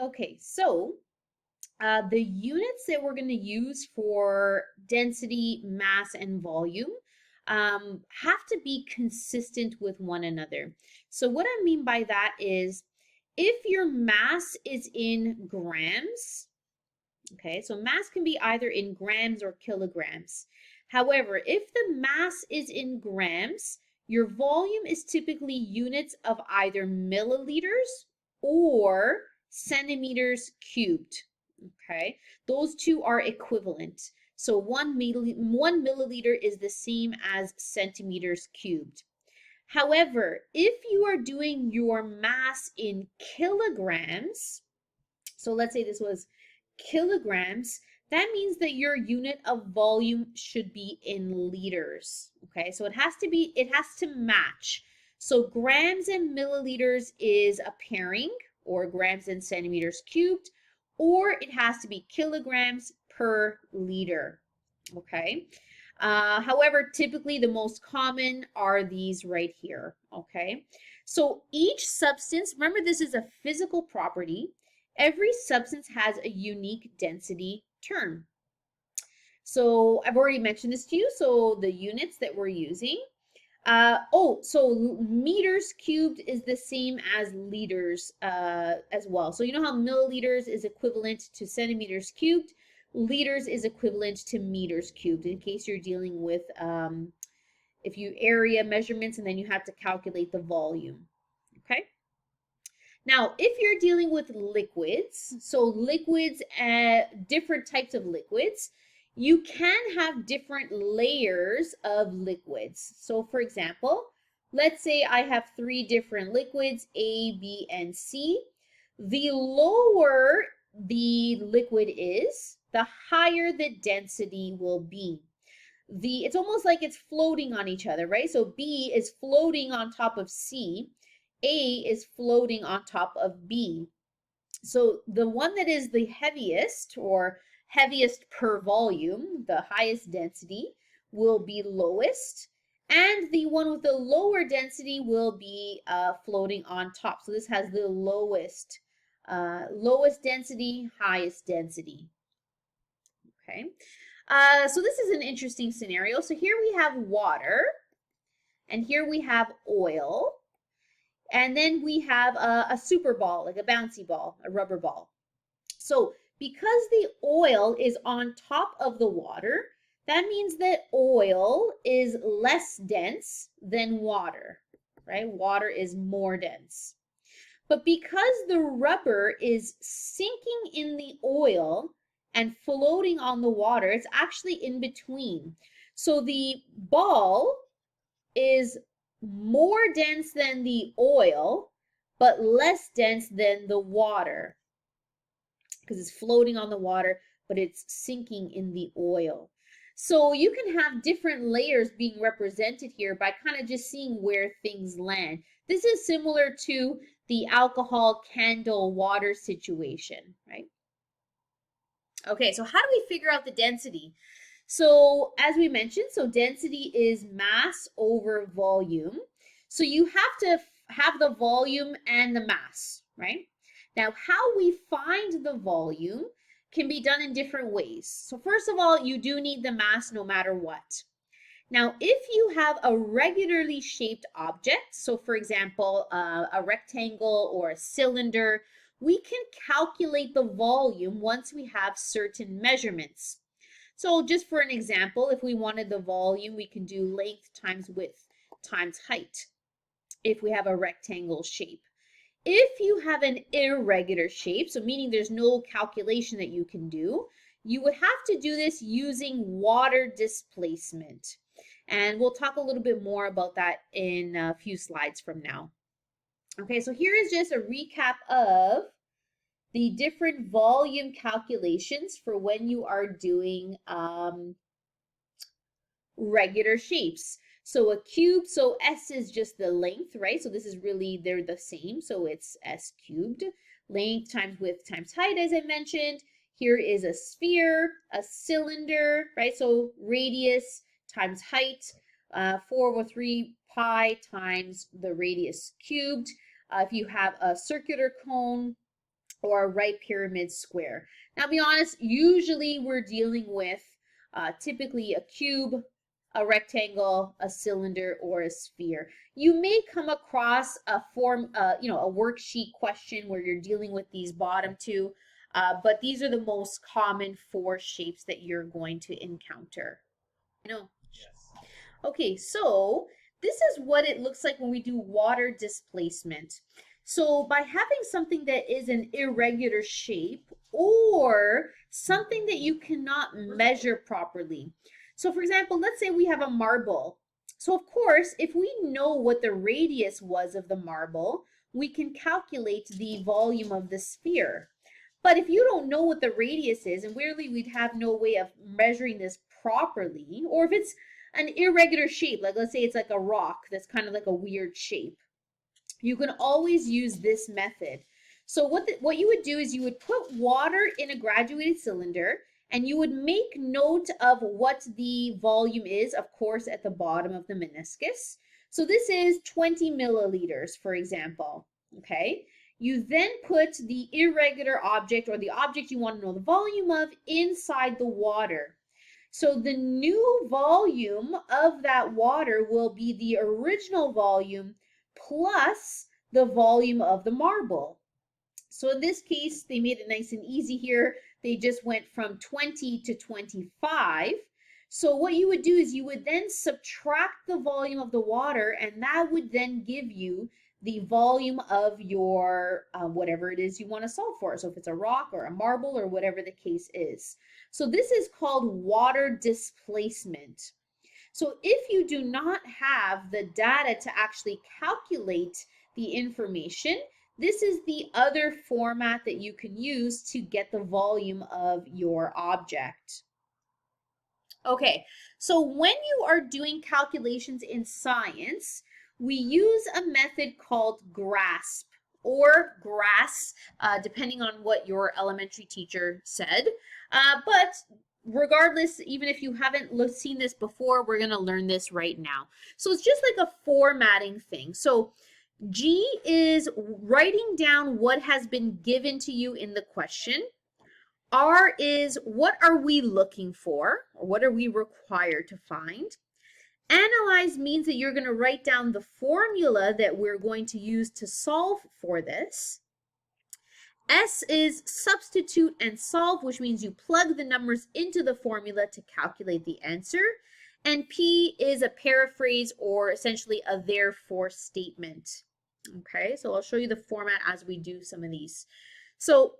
Okay, so the units that we're going to use for density, mass, and volume have to be consistent with one another. So what I mean by that is if your mass is in grams, okay, so mass can be either in grams or kilograms. However, if the mass is in grams, your volume is typically units of either milliliters or centimeters cubed. Okay, those two are equivalent. So one milliliter is the same as centimeters cubed. However, if you are doing your mass in kilograms, so let's say this was kilograms, that means that your unit of volume should be in liters. Okay, so it has to match. So grams and milliliters is a pairing, or grams and centimeters cubed, or it has to be kilograms per liter. Okay. However, typically the most common are these right here. Okay. So each substance, remember this is a physical property. Every substance has a unique density term. So I've already mentioned this to you. So the units that we're using. So meters cubed is the same as liters as well. So you know how milliliters is equivalent to centimeters cubed? Liters is equivalent to meters cubed in case you're dealing with if you area measurements and then you have to calculate the volume. Okay. Now, if you're dealing with liquids, so liquids, different types of liquids, you can have different layers of liquids. So for example, let's say I have three different liquids, A, B, and C. The lower the liquid is, the higher the density will be. It's almost like it's floating on each other, right? So B is floating on top of C. A is floating on top of B. So the one that is the heaviest or heaviest per volume, the highest density, will be lowest. And the one with the lower density will be floating on top. So this has the lowest density, highest density. Okay. So this is an interesting scenario. So here we have water, and here we have oil. And then we have a super ball, like a bouncy ball, a rubber ball. So because the oil is on top of the water, that means that oil is less dense than water, right? Water is more dense. But because the rubber is sinking in the oil and floating on the water, it's actually in between. So the ball is more dense than the oil, but less dense than the water because it's floating on the water, but it's sinking in the oil. So you can have different layers being represented here by kind of just seeing where things land. This is similar to the alcohol candle water situation, right? Okay, so how do we figure out the density? So as we mentioned, so density is mass over volume. So you have to have the volume and the mass, right? Now, how we find the volume can be done in different ways. So first of all, you do need the mass no matter what. Now, if you have a regularly shaped object, so for example, a rectangle or a cylinder, we can calculate the volume once we have certain measurements. So just for an example, if we wanted the volume, we can do length times width times height if we have a rectangle shape. If you have an irregular shape, so meaning there's no calculation that you can do, you would have to do this using water displacement. And we'll talk a little bit more about that in a few slides from now. Okay, so here is just a recap of the different volume calculations for when you are doing regular shapes. So a cube, so S is just the length, right? So this is really, they're the same. So it's S cubed. Length times width times height, as I mentioned. Here is a sphere, a cylinder, right? So radius times height, 4/3 pi times the radius cubed. If you have a circular cone, or a right pyramid square. Now, be honest, usually we're dealing with typically a cube, a rectangle, a cylinder, or a sphere. You may come across a a worksheet question where you're dealing with these bottom two, but these are the most common four shapes that you're going to encounter. I know. Okay, so this is what it looks like when we do water displacement. So by having something that is an irregular shape or something that you cannot measure properly. So for example, let's say we have a marble. So of course, if we know what the radius was of the marble, we can calculate the volume of the sphere. But if you don't know what the radius is, and really we'd have no way of measuring this properly, or if it's an irregular shape, like let's say it's like a rock that's kind of like a weird shape, you can always use this method. So what you would do is you would put water in a graduated cylinder and you would make note of what the volume is, of course, at the bottom of the meniscus. So this is 20 milliliters, for example, okay? You then put the irregular object or the object you want to know the volume of inside the water. So the new volume of that water will be the original volume plus the volume of the marble. So in this case, they made it nice and easy here. They just went from 20 to 25. So what you would do is you would then subtract the volume of the water, and that would then give you the volume of your whatever it is you want to solve for. So if it's a rock or a marble or whatever the case is. So this is called water displacement. So if you do not have the data to actually calculate the information, this is the other format that you can use to get the volume of your object. Okay, so when you are doing calculations in science, we use a method called GRASP or GRAS, depending on what your elementary teacher said. But regardless, even if you haven't seen this before, we're going to learn this right now. So it's just like a formatting thing. So G is writing down what has been given to you in the question. R is what are we looking for, or what are we required to find. Analyze means that you're going to write down the formula that we're going to use to solve for this. S is substitute and solve, which means you plug the numbers into the formula to calculate the answer. And P is a paraphrase or essentially a therefore statement. Okay, so I'll show you the format as we do some of these. So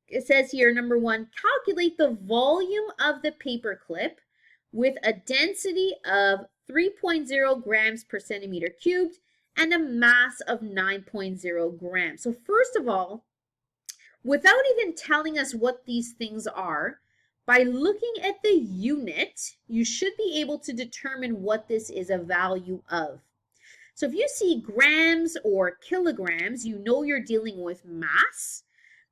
it says here, number one, calculate the volume of the paper clip with a density of 3.0 grams per centimeter cubed and a mass of 9.0 grams. So first of all, without even telling us what these things are, by looking at the unit, you should be able to determine what this is a value of. So if you see grams or kilograms, you know you're dealing with mass.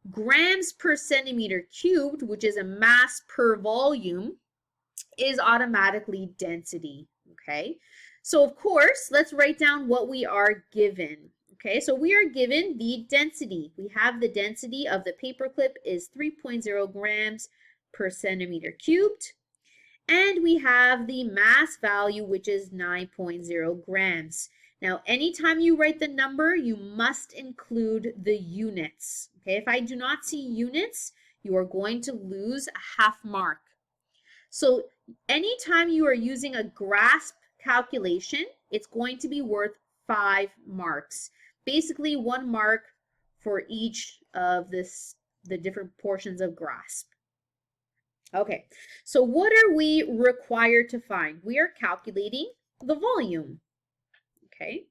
Grams per centimeter cubed, which is a mass per volume, is automatically density, okay? So of course, let's write down what we are given. Okay, so we are given the density. We have the density of the paperclip is 3.0 grams per centimeter cubed. And we have the mass value, which is 9.0 grams. Now, anytime you write the number, you must include the units. Okay, if I do not see units, you are going to lose a half mark. So anytime you are using a GRASP calculation, it's going to be worth 5 marks. Basically 1 mark for each of the different portions of GRASP. Okay, so what are we required to find? We are calculating the volume. Okay.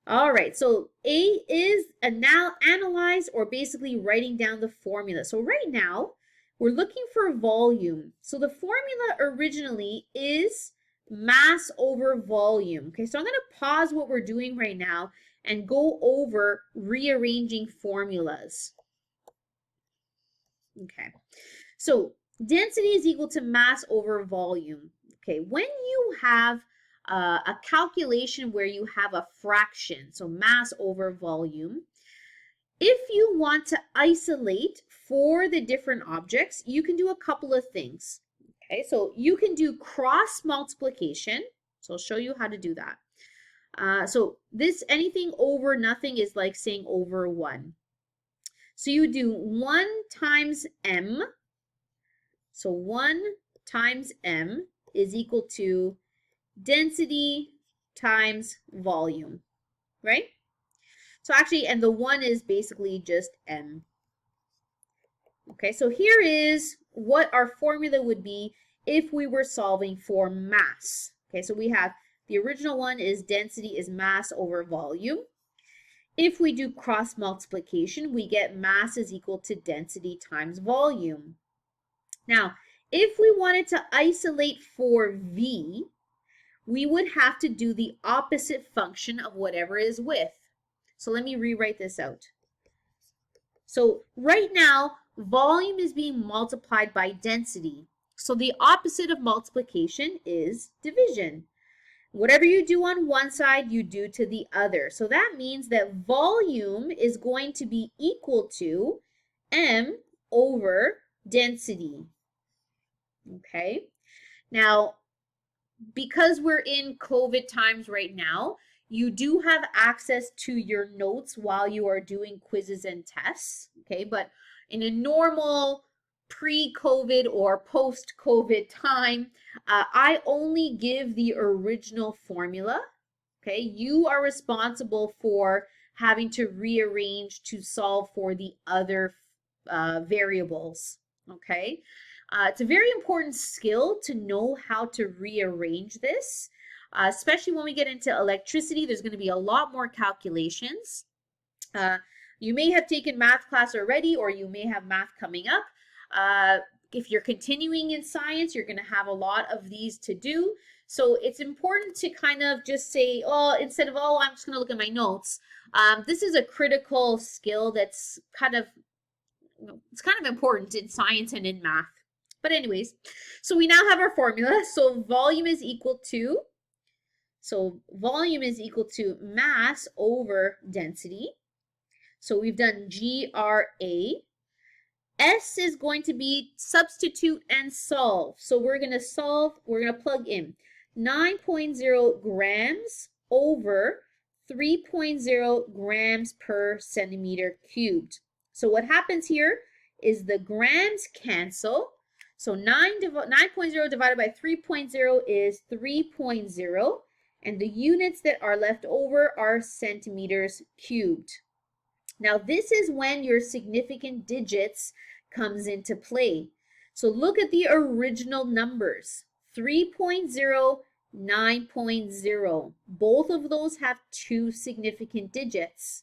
All right, so A is analyze or basically writing down the formula. So right now, we're looking for volume. So the formula originally is mass over volume. Okay, so I'm going to pause what we're doing right now and go over rearranging formulas. Okay, so density is equal to mass over volume. Okay, when you have a calculation where you have a fraction, so mass over volume, If you want to isolate for the different objects, you can do a couple of things. Okay, so you can do cross multiplication. So I'll show you how to do that. So this, anything over nothing is like saying over 1. So you do 1 times m. So 1 times m is equal to density times volume, right? So actually, and the 1 is basically just m. Okay, so here is what our formula would be if we were solving for mass. Okay, so we have the original one is density is mass over volume. If we do cross multiplication, we get mass is equal to density times volume. Now, if we wanted to isolate for V, we would have to do the opposite function of whatever is width. So let me rewrite this out. So right now, volume is being multiplied by density. So the opposite of multiplication is division. Whatever you do on one side, you do to the other. So that means that volume is going to be equal to m over density. Okay? Now, because we're in COVID times right now, you do have access to your notes while you are doing quizzes and tests, okay? But in a normal pre-COVID or post-COVID time, I only give the original formula, okay? You are responsible for having to rearrange to solve for the other variables, okay? It's a very important skill to know how to rearrange this, especially when we get into electricity. There's going to be a lot more calculations. You may have taken math class already, or you may have math coming up. If you're continuing in science, you're going to have a lot of these to do. So it's important to kind of just say, oh, instead of, oh, I'm just going to look at my notes. This is a critical skill that's kind of, it's kind of important in science and in math. But anyways, so we now have our formula. So volume is equal to mass over density. So we've done GRA. S is going to be substitute and solve. So we're going to plug in 9.0 grams over 3.0 grams per centimeter cubed. So what happens here is the grams cancel. So 9.0 divided by 3.0 is 3.0, and the units that are left over are centimeters cubed. Now this is when your significant digits comes into play. So look at the original numbers, 3.0, 9.0. Both of those have 2 significant digits.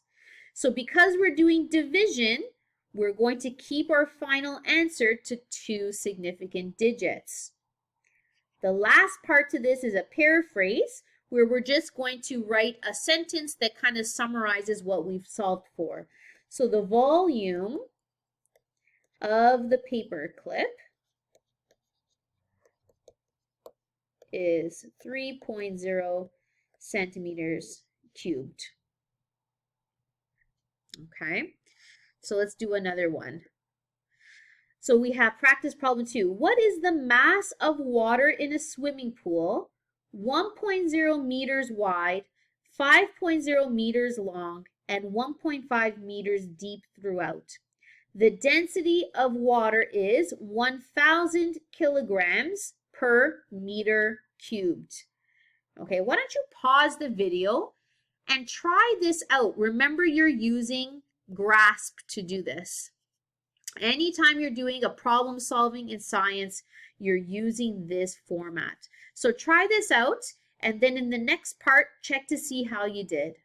So because we're doing division, we're going to keep our final answer to 2 significant digits. The last part to this is a paraphrase, where we're just going to write a sentence that kind of summarizes what we've solved for. So the volume of the paper clip is 3.0 centimeters cubed. Okay. So let's do another one. So we have practice problem 2. What is the mass of water in a swimming pool? 1.0 meters wide, 5.0 meters long, and 1.5 meters deep throughout. The density of water is 1,000 kilograms per meter cubed. Okay, why don't you pause the video and try this out. Remember, you're using grasp to do this. Anytime you're doing a problem solving in science, you're using this format. So try this out, and then in the next part, check to see how you did.